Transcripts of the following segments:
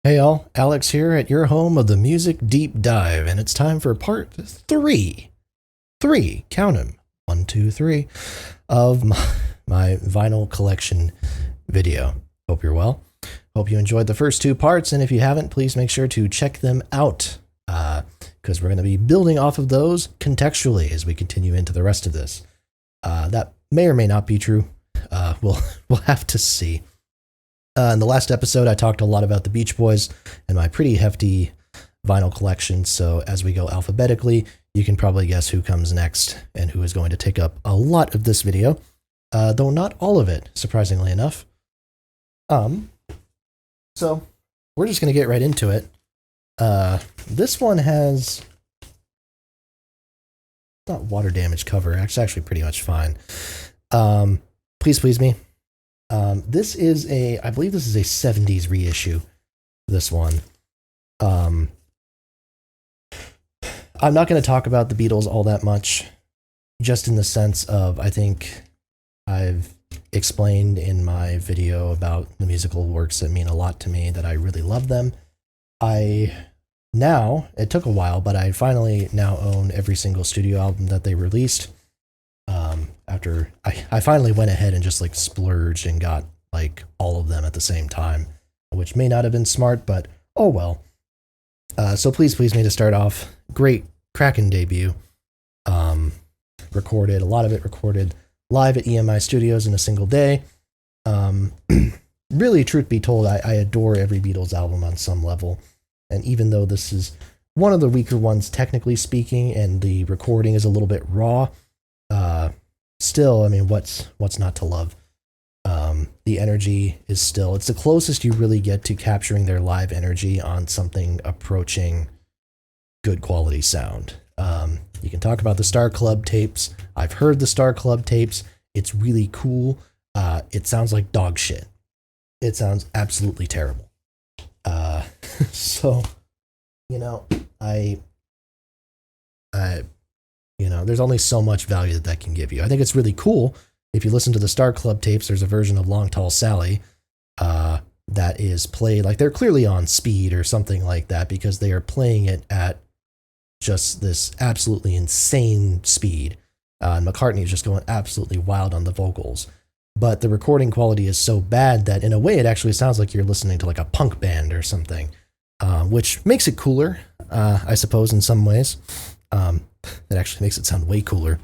Hey all, Alex here at your home of the Music Deep Dive, and it's time for part three. Three, count 'em. One, two, three, of my vinyl collection video. Hope you're well. Hope you enjoyed the first two parts, and if you haven't, please make sure to check them out, because we're going to be building off of those contextually as we continue into the rest of this. That may or may not be true. We'll have to see. In the last episode, I talked a lot about the Beach Boys and my pretty hefty vinyl collection, so as we go alphabetically, you can probably guess who comes next and who is going to take up a lot of this video, though not all of it, surprisingly enough. So we're just going to get right into it. This one has not water damage cover, it's actually pretty much fine. Please Please Me. This is I believe this is a 70s reissue, this one. I'm not going to talk about the Beatles all that much, just in the sense of, I think I've explained in my video about the musical works that mean a lot to me, that I really love them. It took a while, but I finally now own every single studio album that they released. After I finally went ahead and just like splurged and got like all of them at the same time, which may not have been smart, but oh well. So Please Please Me to start off. Great Kraken debut. Recorded, a lot of it recorded live at EMI Studios in a single day. Really, truth be told, I adore every Beatles album on some level. And even though this is one of the weaker ones, technically speaking, and the recording is a little bit raw, still, I mean, what's not to love? The energy is still, it's the closest you really get to capturing their live energy on something approaching good quality sound. You can talk about the Star Club tapes. I've heard the Star Club tapes. It's really cool. It sounds like dog shit. It sounds absolutely terrible. So, there's only so much value that can give you. I think it's really cool. If you listen to the Star Club tapes, there's a version of Long Tall Sally that is played, like they're clearly on speed or something like that, because they are playing it at just this absolutely insane speed. And McCartney is just going absolutely wild on the vocals. But the recording quality is so bad that in a way it actually sounds like you're listening to like a punk band or something, which makes it cooler, I suppose, in some ways. That actually makes it sound way cooler.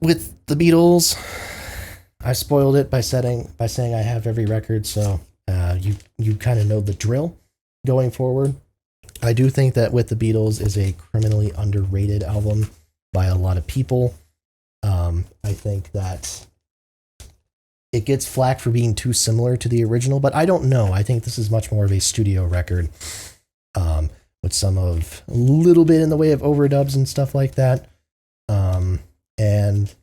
With the Beatles, I spoiled it by saying I have every record, so you kind of know the drill going forward. I do think that With the Beatles is a criminally underrated album by a lot of people. I think that it gets flack for being too similar to the original, but I don't know. I think this is much more of a studio record, with a little bit in the way of overdubs and stuff like that. And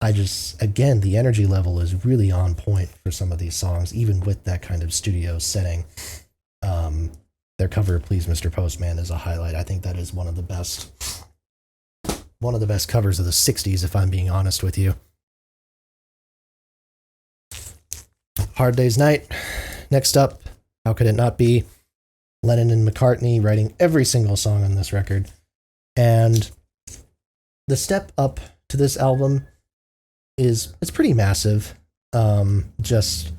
again, the energy level is really on point for some of these songs, even with that kind of studio setting. Their cover of Please Mr. Postman is a highlight. I think that is one of the best covers of the 60s, if I'm being honest with you. Hard Day's Night. Next up, how could it not be? Lennon and McCartney writing every single song on this record. And the step up to this album it's pretty massive. Just,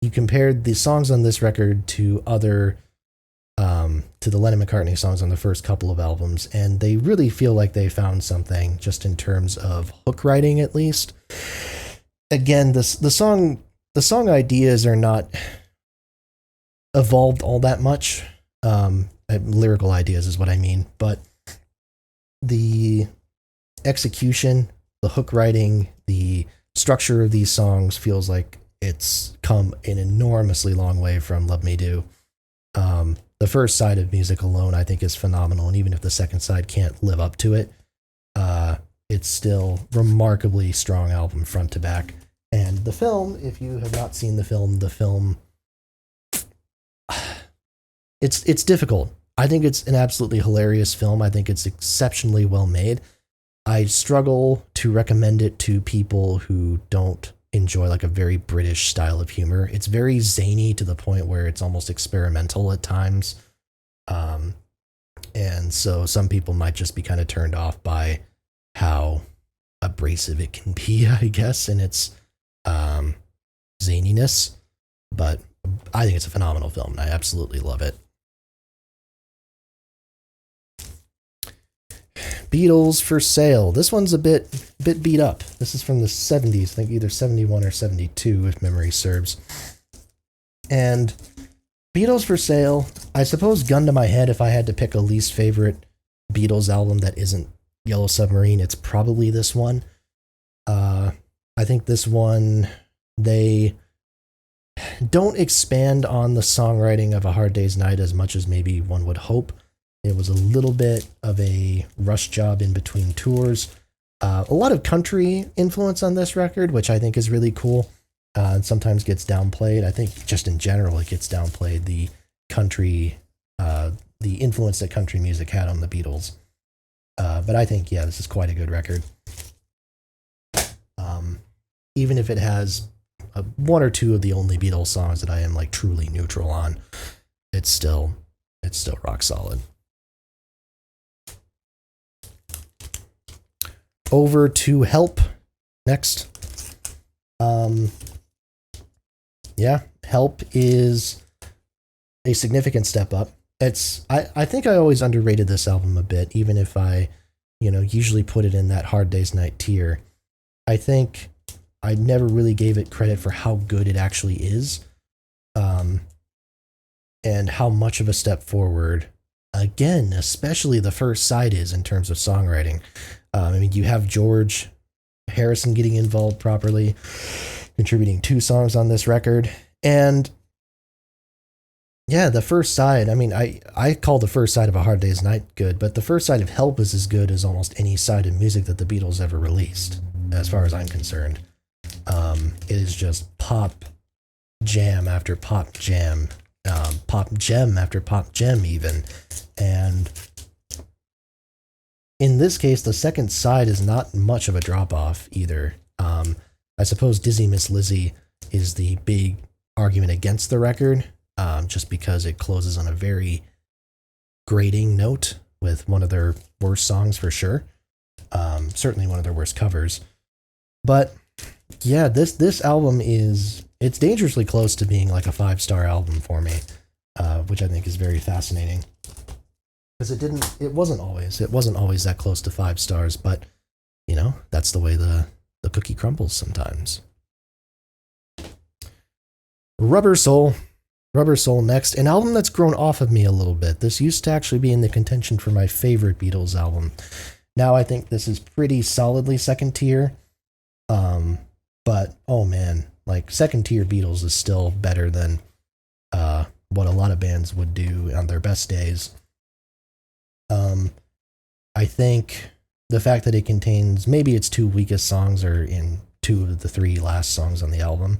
you compared the songs on this record to to the Lennon McCartney songs on the first couple of albums, and they really feel like they found something, just in terms of hook writing, at least. Again, the song ideas are not evolved all that much. Lyrical ideas is what I mean, but the execution, the hook writing, the structure of these songs feels like it's come an enormously long way from Love Me Do. The first side of Music alone, I think, is phenomenal, and even if the second side can't live up to it, it's still remarkably strong album front to back. And the film, if you have not seen the film, it's difficult. I think it's an absolutely hilarious film. I think it's exceptionally well made. I struggle to recommend it to people who don't enjoy like a very British style of humor. It's very zany to the point where it's almost experimental at times. Um, and so some people might just be kind of turned off by how abrasive it can be, I guess, in its zaniness. But I think it's a phenomenal film, and I absolutely love it. Beatles for Sale. This one's a bit beat up. This is from the 70s, I think either 71 or 72, if memory serves. And Beatles for Sale, I suppose, gun to my head, if I had to pick a least favorite Beatles album that isn't Yellow Submarine, it's probably this one. I think this one, they don't expand on the songwriting of A Hard Day's Night as much as maybe one would hope. It was a little bit of a rush job in between tours. A lot of country influence on this record, which I think is really cool. And sometimes gets downplayed. I think just in general, it gets downplayed, the country, the influence that country music had on the Beatles. But I think, yeah, this is quite a good record. Even if it has one or two of the only Beatles songs that I am like truly neutral on, it's still rock solid. Over to Help next. Yeah, Help is a significant step up. I think I always underrated this album a bit, even if I, usually put it in that Hard Day's Night tier. I think I never really gave it credit for how good it actually is, and how much of a step forward, again, especially the first side is in terms of songwriting. You have George Harrison getting involved properly, contributing 2 songs on this record. And yeah, the first side, I call the first side of A Hard Day's Night good, but the first side of Help is as good as almost any side of music that the Beatles ever released, as far as I'm concerned. It is just pop jam after pop jam, pop gem after pop gem even. And in this case, the second side is not much of a drop-off either. I suppose Dizzy Miss Lizzy is the big argument against the record, just because it closes on a very grating note with one of their worst songs for sure. Certainly one of their worst covers. But yeah, this album it's dangerously close to being like a 5-star album for me, which I think is very fascinating. Because it wasn't always that close to 5 stars, but that's the way the cookie crumbles sometimes. Rubber Soul next, an album that's grown off of me a little bit. This used to actually be in the contention for my favorite Beatles album. Now I think this is pretty solidly second tier. But oh man, like second tier Beatles is still better than what a lot of bands would do on their best days. I think the fact that it contains maybe its 2 weakest songs or in 2 of the 3 last songs on the album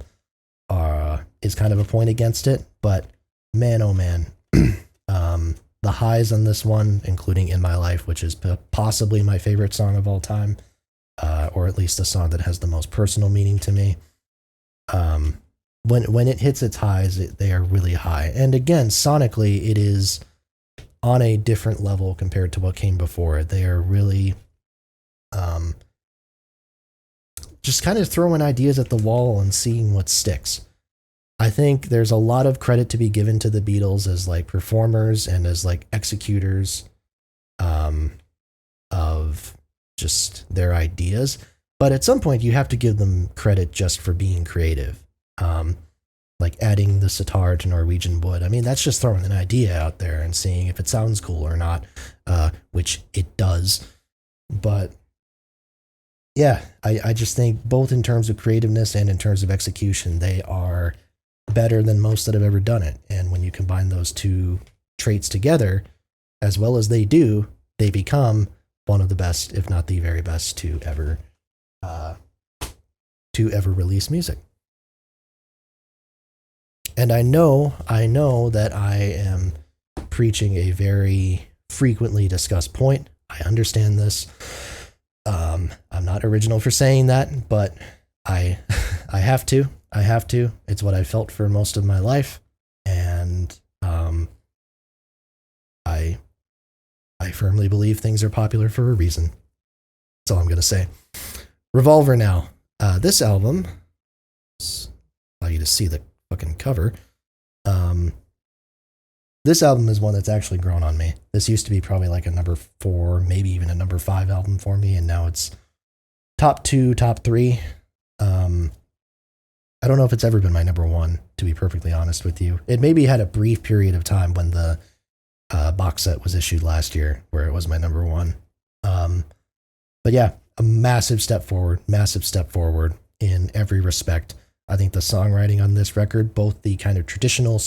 is kind of a point against it, but man, oh man, the highs on this one, including In My Life, which is possibly my favorite song of all time, or at least the song that has the most personal meaning to me. When it hits its highs, they are really high. And again, sonically, it is on a different level compared to what came before. They are really just kind of throwing ideas at the wall and seeing what sticks. I think there's a lot of credit to be given to the Beatles as like performers and as like executors of just their ideas. But at some point you have to give them credit just for being creative. Like adding the sitar to Norwegian Wood. That's just throwing an idea out there and seeing if it sounds cool or not, which it does. But yeah, I just think both in terms of creativeness and in terms of execution, they are better than most that have ever done it. And when you combine those 2 traits together, as well as they do, they become one of the best, if not the very best, to ever release music. And I know that I am preaching a very frequently discussed point. I understand this. I'm not original for saying that, but I I have to. I have to. It's what I felt for most of my life, and I I firmly believe things are popular for a reason. That's all I'm gonna say. Revolver now. This album, allow you to see the fucking cover. Um, this album is one that's actually grown on me. This used to be probably like a number 4, maybe even a number 5 album for me, and now it's top 2, top 3. I don't know if it's ever been my number 1, to be perfectly honest with you. It maybe had a brief period of time when the box set was issued last year where it was my number 1. But yeah, a massive step forward in every respect. I think the songwriting on this record, both the kind of traditional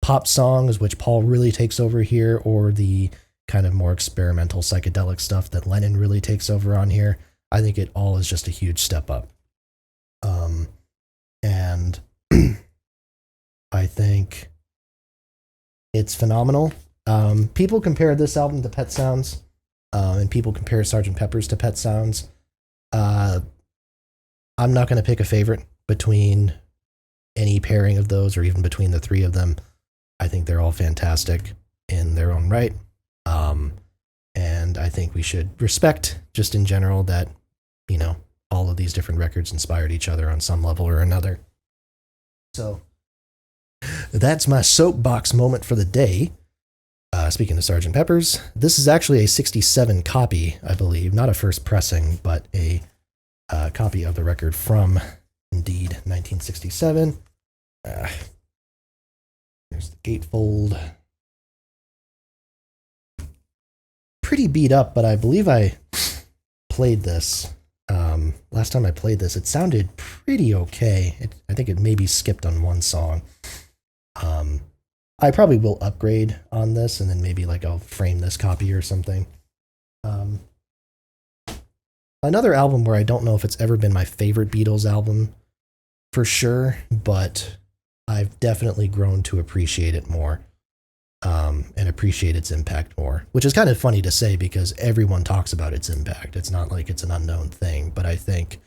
pop songs, which Paul really takes over here, or the kind of more experimental psychedelic stuff that Lennon really takes over on here, I think it all is just a huge step up. And I think it's phenomenal. People compare this album to Pet Sounds, and people compare Sgt. Pepper's to Pet Sounds. I'm not going to pick a favorite between any pairing of those, or even between the 3 of them. I think they're all fantastic in their own right. And I think we should respect, just in general, that, you know, all of these different records inspired each other on some level or another. So that's my soapbox moment for the day. Speaking of Sgt. Pepper's, this is actually a 67 copy, I believe. Not a first pressing, but a copy of the record from, indeed, 1967. There's the gatefold. Pretty beat up, but I believe I played this. Last time I played this, it sounded pretty okay. I think it maybe skipped on one song. I probably will upgrade on this, and then maybe like I'll frame this copy or something. Another album where I don't know if it's ever been my favorite Beatles album for sure, but I've definitely grown to appreciate it more, and appreciate its impact more, which is kind of funny to say because everyone talks about its impact. It's not like it's an unknown thing, but I think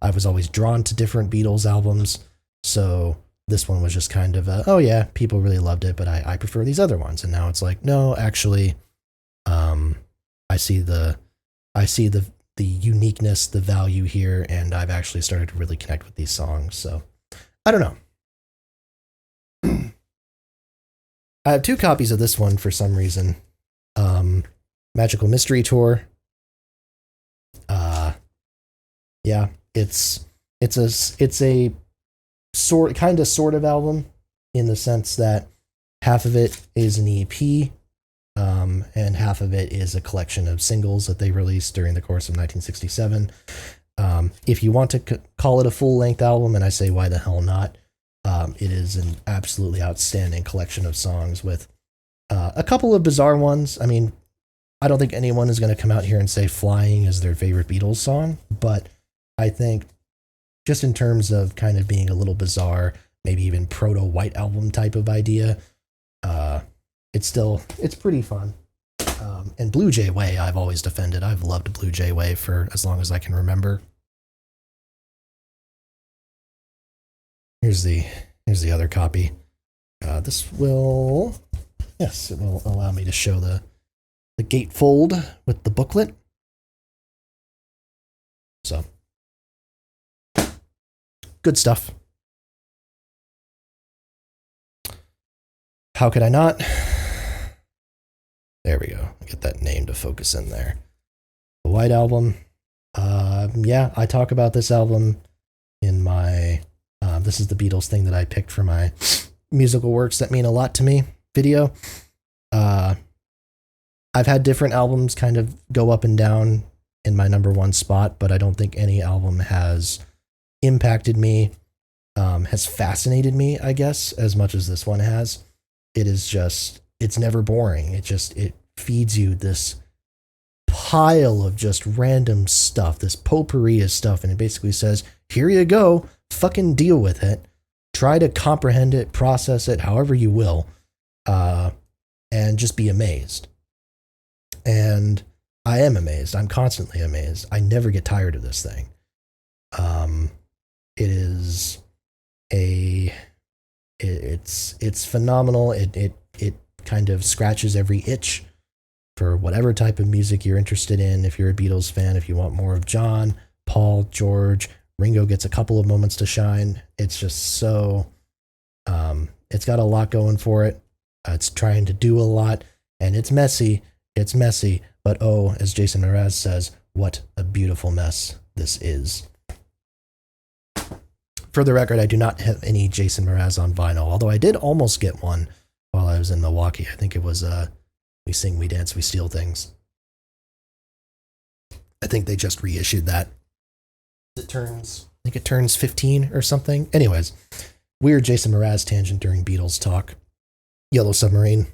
I was always drawn to different Beatles albums, so this one was just kind of oh yeah, people really loved it, but I prefer these other ones. And now it's like, no, actually, I see the uniqueness, the value here, and I've actually started to really connect with these songs. So I don't know. I have 2 copies of this one for some reason. Magical Mystery Tour. Yeah, it's a sort of album in the sense that half of it is an EP, and half of it is a collection of singles that they released during the course of 1967. If you want to call it a full-length album, and I say why the hell not, it is an absolutely outstanding collection of songs with a couple of bizarre ones. I mean, I don't think anyone is going to come out here and say Flying is their favorite Beatles song, but I think just in terms of kind of being a little bizarre, maybe even proto-White Album type of idea, it's pretty fun. And Blue Jay Way, I've always defended. I've loved Blue Jay Way for as long as I can remember. Here's the other copy. It will allow me to show the gatefold with the booklet. So, good stuff. How could I not? There we go. Get that name to focus in there. The White Album. Yeah, I talk about this album in my this is the Beatles thing that I picked for my musical works that mean a lot to me video. I've had different albums kind of go up and down in my number 1 spot, but I don't think any album has impacted me, has fascinated me, I guess, as much as this one has. It is just, it's never boring. It feeds you this pile of just random stuff, this potpourri of stuff, and it basically says, here you go, fucking deal with it. Try to comprehend it, process it, however you will, and just be amazed. And I am amazed. I'm constantly amazed. I never get tired of this thing. It is a it's phenomenal. It kind of scratches every itch for whatever type of music you're interested in. If you're a Beatles fan, if you want more of John, Paul, George, Ringo gets a couple of moments to shine. It's just so it's got a lot going for it. It's trying to do a lot, and it's messy. It's messy, but oh, as Jason Mraz says, what a beautiful mess this is. For the record, I do not have any Jason Mraz on vinyl, although I did almost get one while I was in Milwaukee. I think it was We Sing, We Dance, We Steal Things. I think they just reissued that. I think it turns 15 or something. Anyways, weird Jason Mraz tangent during Beatles talk. Yellow Submarine,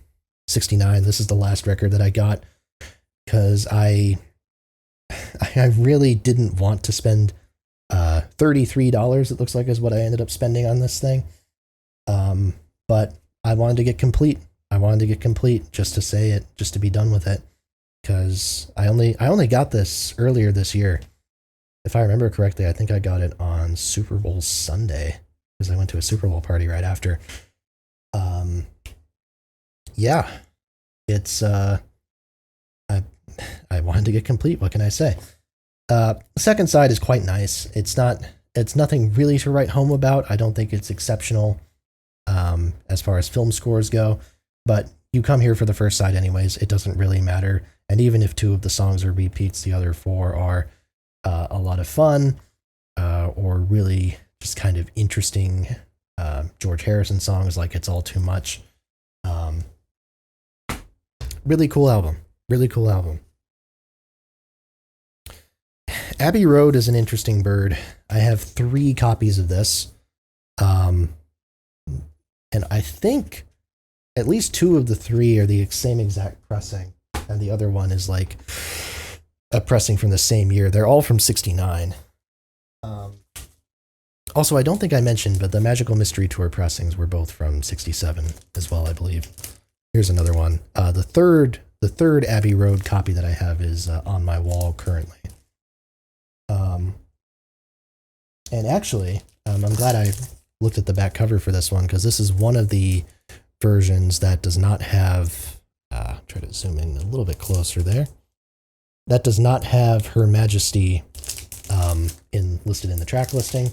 69. This is the last record that I got because I really didn't want to spend $33, it looks like, is what I ended up spending on this thing. But I wanted to get complete. I wanted to get complete just to say it, just to be done with it. Because I only got this earlier this year. If I remember correctly, I think I got it on Super Bowl Sunday because I went to a Super Bowl party right after. Yeah, it's I wanted to get complete. What can I say? The second side is quite nice. It's nothing really to write home about. I don't think it's exceptional as far as film scores go, but you come here for the first side anyways. It doesn't really matter. And even if 2 of the songs are repeats, the other 4 are a lot of fun or really just kind of interesting George Harrison songs like It's All Too Much. Really cool album. Really cool album. Abbey Road is an interesting bird. I have 3 copies of this. And I think at least 2 of the 3 are the same exact pressing. And the other one is like a pressing from the same year. They're all from 69. Also, I don't think I mentioned, but the Magical Mystery Tour pressings were both from 67 as well, I believe. Here's another one. The third Abbey Road copy that I have is on my wall currently. And actually, I'm glad I looked at the back cover for this one because this is one of the versions that does not have. Try to zoom in a little bit closer there. That does not have Her Majesty listed in the track listing.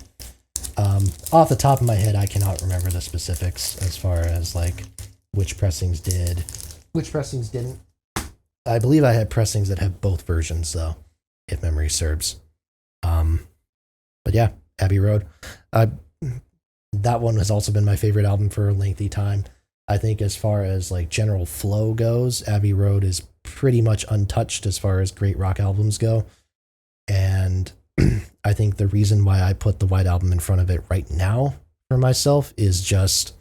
Off the top of my head, I cannot remember the specifics as far as like which pressings did, which pressings didn't. I believe I had pressings that have both versions though, if memory serves. But yeah, Abbey Road. That one has also been my favorite album for a lengthy time. I think as far as like general flow goes, Abbey Road is pretty much untouched as far as great rock albums go. And I think the reason why I put the White Album in front of it right now for myself is just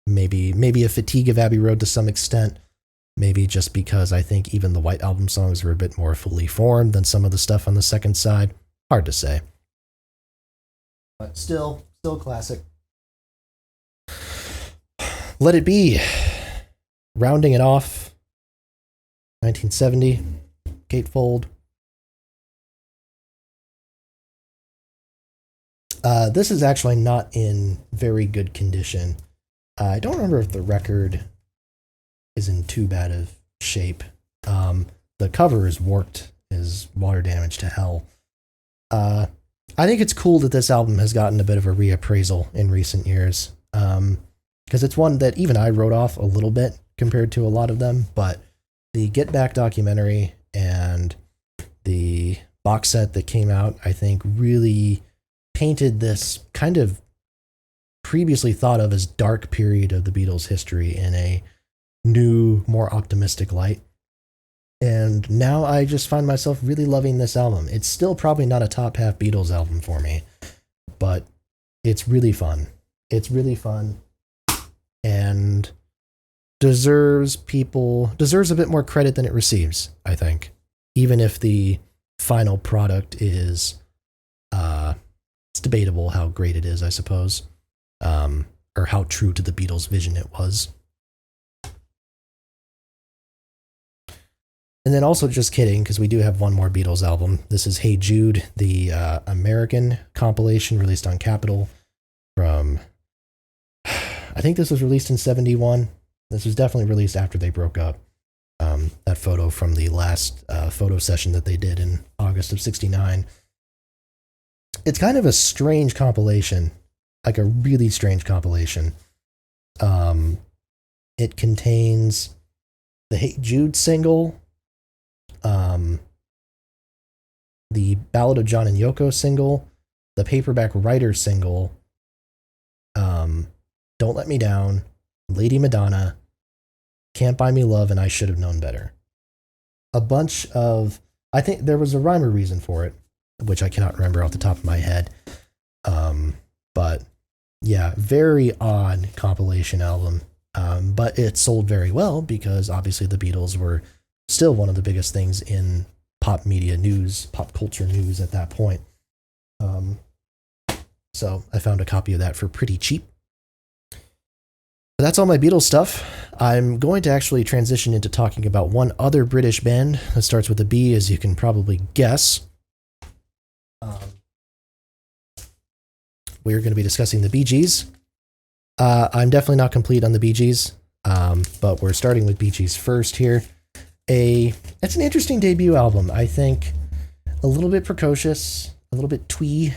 maybe a fatigue of Abbey Road to some extent. Maybe just because I think even the White Album songs are a bit more fully formed than some of the stuff on the second side. Hard to say. But still classic. Let It Be. Rounding it off. 1970. Gatefold. This is actually not in very good condition. I don't remember if the record is in too bad of shape. The cover is warped, is water damage to hell. I think it's cool that this album has gotten a bit of a reappraisal in recent years. Because it's one that even I wrote off a little bit compared to a lot of them, but the Get Back documentary and the box set that came out, I think, really painted this kind of previously thought of as dark period of the Beatles' history in a new, more optimistic light. And now I just find myself really loving this album. It's still probably not a top half Beatles album for me, but it's really fun. It's really fun and deserves a bit more credit than it receives, I think. Even if the final product is it's debatable how great it is, I suppose. Or how true to the Beatles' vision it was. And then also, just kidding, because we do have one more Beatles album. This is Hey Jude, the American compilation released on Capitol from, I think this was released in 71. This was definitely released after they broke up. That photo from the last photo session that they did in August of 69. It's kind of a strange compilation, like a really strange compilation. It contains the Hey Jude single, the Ballad of John and Yoko single, the Paperback Writer single, Don't Let Me Down, Lady Madonna, Can't Buy Me Love, and I Should Have Known Better. A bunch of, I think there was a rhyme or reason for it, which I cannot remember off the top of my head. But yeah, very odd compilation album. But it sold very well because obviously the Beatles were still one of the biggest things in pop media news, pop culture news at that point. So I found a copy of that for pretty cheap. But that's all my Beatles stuff. I'm going to actually transition into talking about one other British band that starts with a B, as you can probably guess. We're going to be discussing the Bee Gees. I'm definitely not complete on the Bee Gees, but we're starting with Bee Gees first here. It's an interesting debut album. I think a little bit precocious, a little bit twee.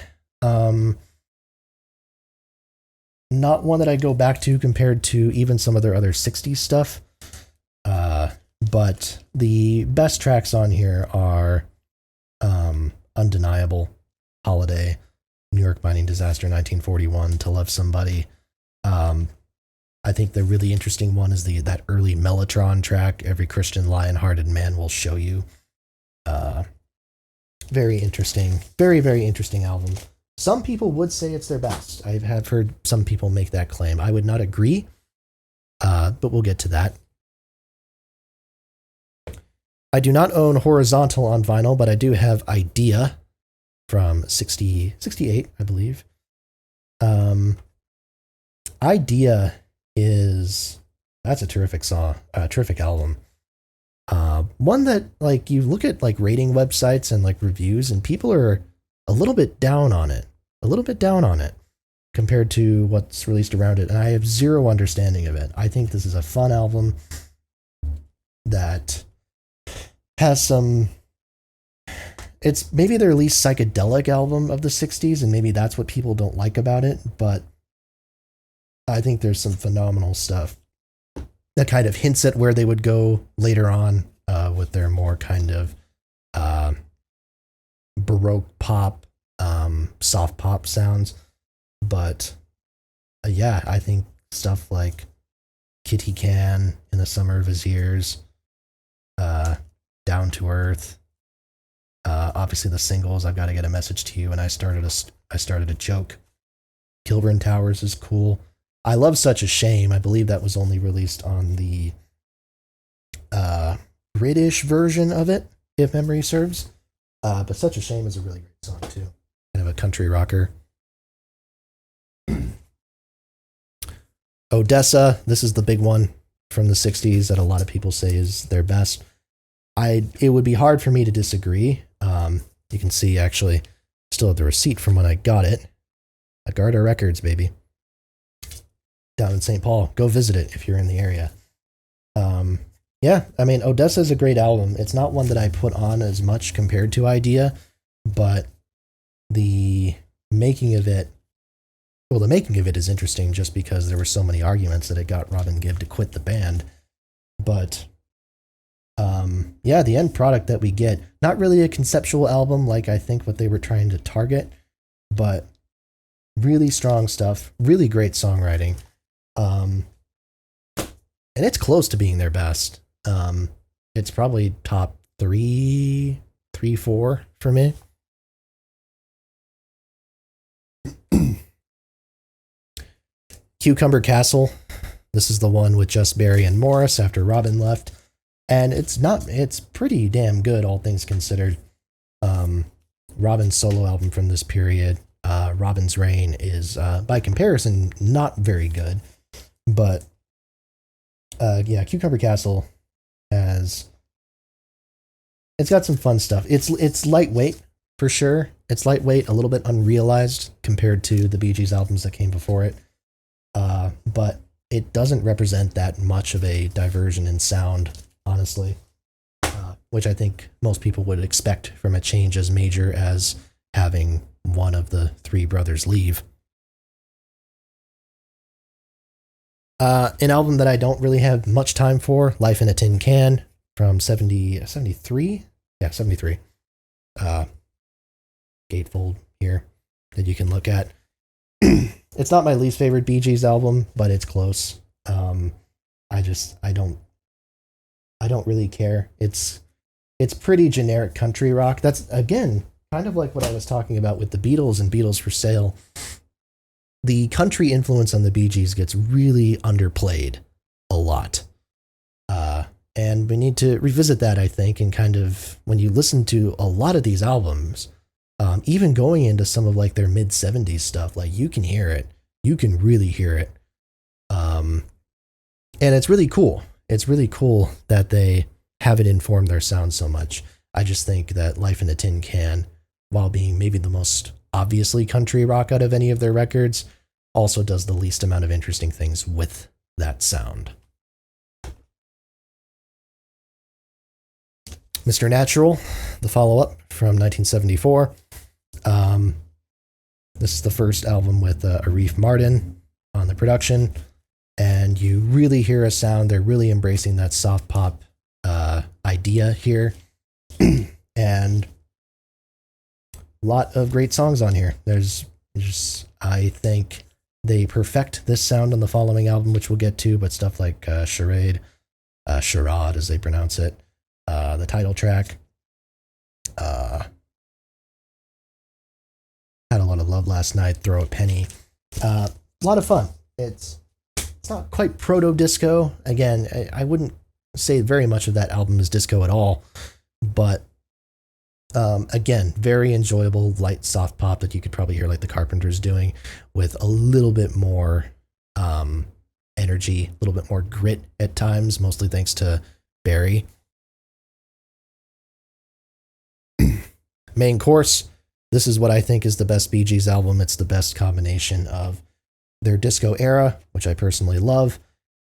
Not one that I go back to compared to even some of their other 60s stuff. But the best tracks on here are Undeniable, Holiday, New York Mining Disaster 1941, To Love Somebody. I think the really interesting one is that early Mellotron track, Every Christian Lion-Hearted Man Will Show You. Very interesting. Very, very interesting album. Some people would say it's their best. I have heard some people make that claim. I would not agree, but we'll get to that. I do not own Horizontal on vinyl, but I do have Idea from 68, I believe. Idea that's a terrific song, terrific album. One that, like, you look at like rating websites and like reviews, and people are a little bit down on it compared to what's released around it. And I have zero understanding of it. I think this is a fun album that has it's maybe their least psychedelic album of the 60s, and maybe that's what people don't like about it, but I think there's some phenomenal stuff that kind of hints at where they would go later on with their more kind of Baroque pop, soft pop sounds. But yeah, I think stuff like Kitty Can, In the Summer of His Years, Down to Earth, obviously the singles, I've Got to Get a Message to You, and I started a Joke. Kilburn Towers is cool. I love Such a Shame. I believe that was only released on the British version of it, if memory serves. But Such a Shame is a really great song too. Kind of a country rocker. Odessa, this is the big one from the 60s that a lot of people say is their best. It would be hard for me to disagree. You can see, actually, still have the receipt from when I got it. At Garda Records, baby. Down in St. Paul. Go visit it if you're in the area. Yeah, I mean, Odessa is a great album. It's not one that I put on as much compared to Idea, but the making of it is interesting just because there were so many arguments that it got Robin Gibb to quit the band. But yeah, the end product that we get, not really a conceptual album like I think what they were trying to target, but really strong stuff, really great songwriting. And it's close to being their best. It's probably top 3, 4 for me. Cucumber Castle. This is the one with just Barry and Morris after Robin left. And it's pretty damn good, all things considered. Robin's solo album from this period, Robin's Reign, is, by comparison, not very good. But, yeah, Cucumber Castle has It's got some fun stuff. It's lightweight for sure. It's lightweight, a little bit unrealized compared to the Bee Gees albums that came before it. But it doesn't represent that much of a diversion in sound, honestly, which I think most people would expect from a change as major as having one of the three brothers leave. An album that I don't really have much time for, Life in a Tin Can from 73? Yeah, 73. Gatefold here that you can look at. It's not my least favorite Bee Gees album, but it's close. I don't really care. It's pretty generic country rock. That's again kind of like what I was talking about with the Beatles and Beatles for Sale. The country influence on the Bee Gees gets really underplayed a lot. And we need to revisit that, I think, and kind of, when you listen to a lot of these albums, even going into some of like their mid-70s stuff, like you can hear it. You can really hear it. And it's really cool. It's really cool that they have it inform their sound so much. I just think that Life in a Tin Can, while being maybe the most obviously country rock out of any of their records, also does the least amount of interesting things with that sound. Mr. Natural, the follow-up from 1974. This is the first album with Arif Mardin on the production, and you really hear a sound. They're really embracing that soft pop idea here, and a lot of great songs on here. There's just, I think they perfect this sound on the following album, which we'll get to, but stuff like Charade, Charade as they pronounce it, the title track, Had a Lot of Love Last Night, Throw a Penny, a lot of fun. It's not quite proto-disco. Again, I wouldn't say very much of that album is disco at all, but again, very enjoyable, light, soft pop that you could probably hear like the Carpenters doing, with a little bit more energy, a little bit more grit at times, mostly thanks to Barry. Main Course. This is what I think is the best Bee Gees album. It's the best combination of their disco era, which I personally love,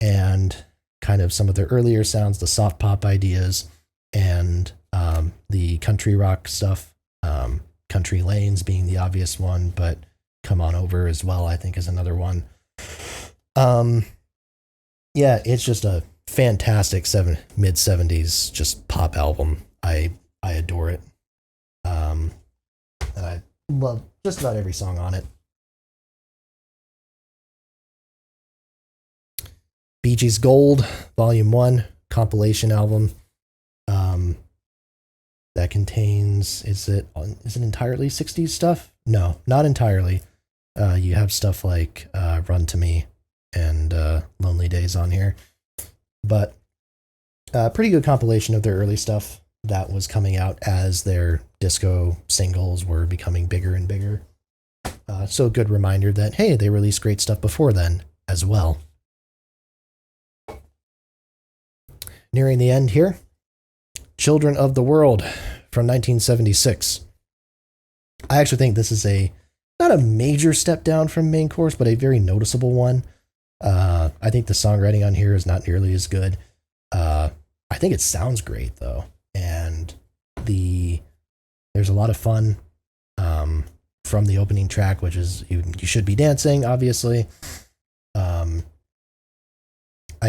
and kind of some of their earlier sounds, the soft pop ideas, and the country rock stuff. Country Lanes being the obvious one, but Come On Over as well, I think, is another one. Yeah, it's just a fantastic mid-70s just pop album. I adore it. And I love just about every song on it. Bee Gees Gold, Volume 1, compilation album. That contains, is it entirely 60s stuff? No, not entirely. You have stuff like Run to Me and Lonely Days on here. But pretty good compilation of their early stuff that was coming out as their disco singles were becoming bigger and bigger. So a good reminder that, hey, they released great stuff before then as well. Nearing the end here, Children of the World from 1976. I actually think this is not a major step down from Main Course, but a very noticeable one. I think the songwriting on here is not nearly as good. I think it sounds great though, and there's a lot of fun from the opening track, which is You Should Be Dancing, obviously. I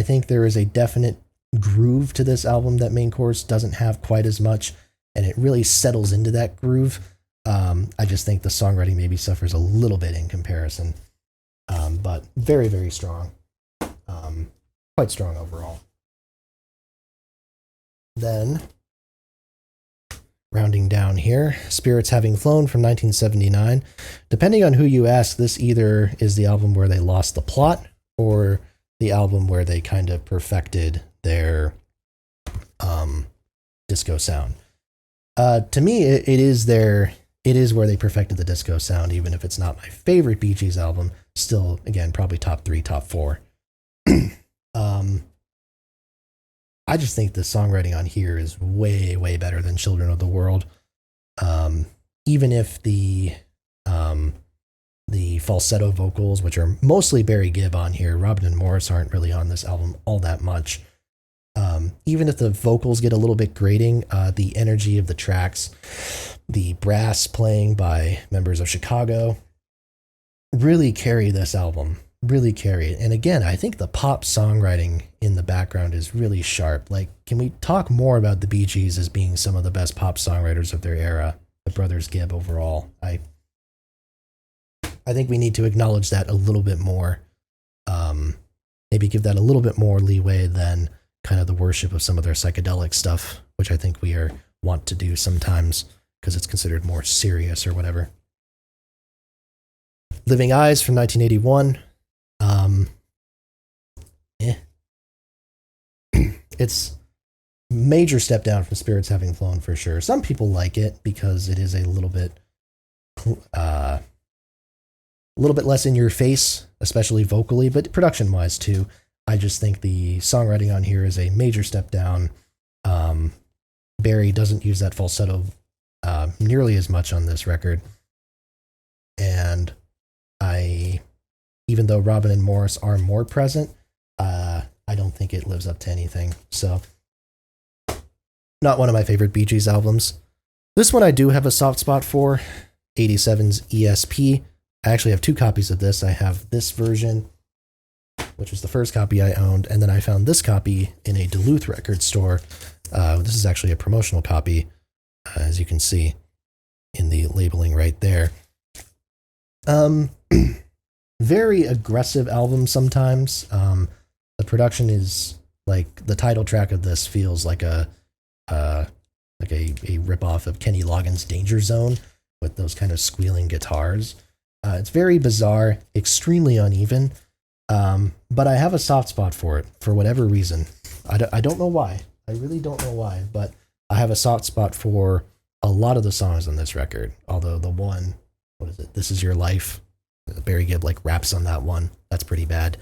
think there is a definite groove to this album that Main Course doesn't have quite as much, and it really settles into that groove. I just think the songwriting maybe suffers a little bit in comparison, but very, very strong. Quite strong overall. Then, rounding down here, Spirits Having Flown from 1979. Depending on who you ask, this either is the album where they lost the plot or the album where they kind of perfected their disco sound. To me, it is where they perfected the disco sound, even if it's not my favorite Bee Gees album. Still, again, probably top 3, top 4. I just think the songwriting on here is way, way better than Children of the World. Even if the falsetto vocals, which are mostly Barry Gibb on here, Robin and Morris aren't really on this album all that much. Even if the vocals get a little bit grating, the energy of the tracks, the brass playing by members of Chicago, really carry this album. Really carry it. And again, I think the pop songwriting in the background is really sharp. Like, can we talk more about the Bee Gees as being some of the best pop songwriters of their era? The Brothers Gibb overall. I think we need to acknowledge that a little bit more. Maybe give that a little bit more leeway than kind of the worship of some of their psychedelic stuff, which I think we want to do sometimes because it's considered more serious or whatever. Living Eyes from 1981. It's major step down from Spirits Having Flown for sure. Some people like it because it is a little bit less in your face, especially vocally, but production wise too. I just think the songwriting on here is a major step down. Barry doesn't use that falsetto nearly as much on this record. And even though Robin and Morris are more present, I don't think it lives up to anything. So, not one of my favorite Bee Gees albums. This one I do have a soft spot for, 87's ESP. I actually have two copies of this. I have this version, which was the first copy I owned, and then I found this copy in a Duluth record store. This is actually a promotional copy, as you can see in the labeling right there. Very aggressive album sometimes. The production is like the title track of this feels like a ripoff of Kenny Loggins' Danger Zone with those kind of squealing guitars. It's very bizarre, extremely uneven, but I have a soft spot for it for whatever reason. I don't know why. I really don't know why, but I have a soft spot for a lot of the songs on this record. Although the one, what is it? This Is Your Life. Barry Gibb like raps on that one. That's pretty bad.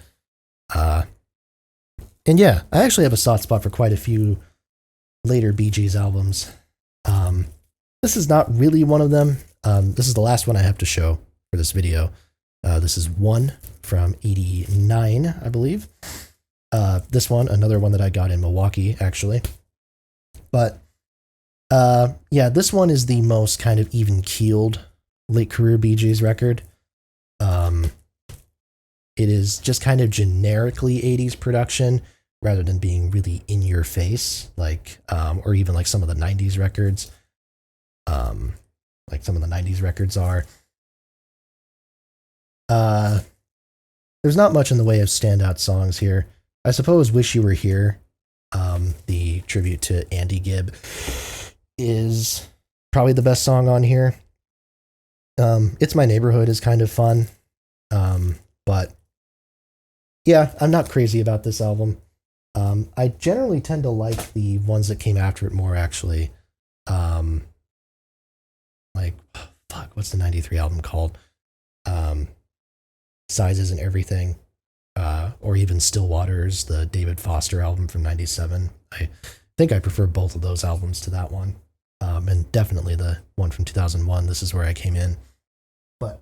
And yeah, I actually have a soft spot for quite a few later Bee Gees albums. This is not really one of them. This is the last one I have to show for this video. This is one from 89, I believe. This one, another one that I got in Milwaukee, actually. But yeah, this one is the most kind of even-keeled late career Bee Gees record. It is just kind of generically 80s production rather than being really in your face, like, or even like some of the 90s records. Like some of the 90s records are. There's not much in the way of standout songs here. I suppose Wish You Were Here, the tribute to Andy Gibb, is probably the best song on here. It's My Neighborhood is kind of fun. But yeah, I'm not crazy about this album. I generally tend to like the ones that came after it more, actually. Like, fuck, what's the 93 album called? Size Isn't Everything. Or even Still Waters, the David Foster album from 97. I think I prefer both of those albums to that one. And definitely the one from 2001, This Is Where I Came In. But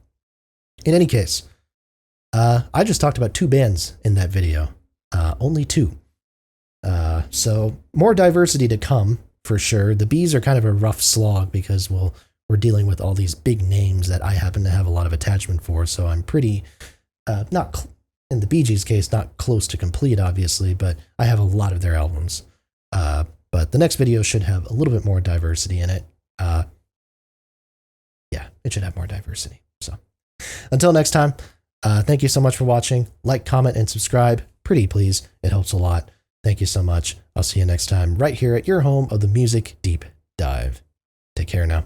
in any case, I just talked about two bands in that video. Only two. So more diversity to come, for sure. The Bees are kind of a rough slog because, well, we're dealing with all these big names that I happen to have a lot of attachment for, so I'm pretty, in the Bee Gees case, not close to complete, obviously, but I have a lot of their albums. But the next video should have a little bit more diversity in it. Yeah, it should have more diversity. So until next time, thank you so much for watching. Like, comment, and subscribe. Pretty please. It helps a lot. Thank you so much. I'll see you next time right here at your home of the Music Deep Dive. Take care now.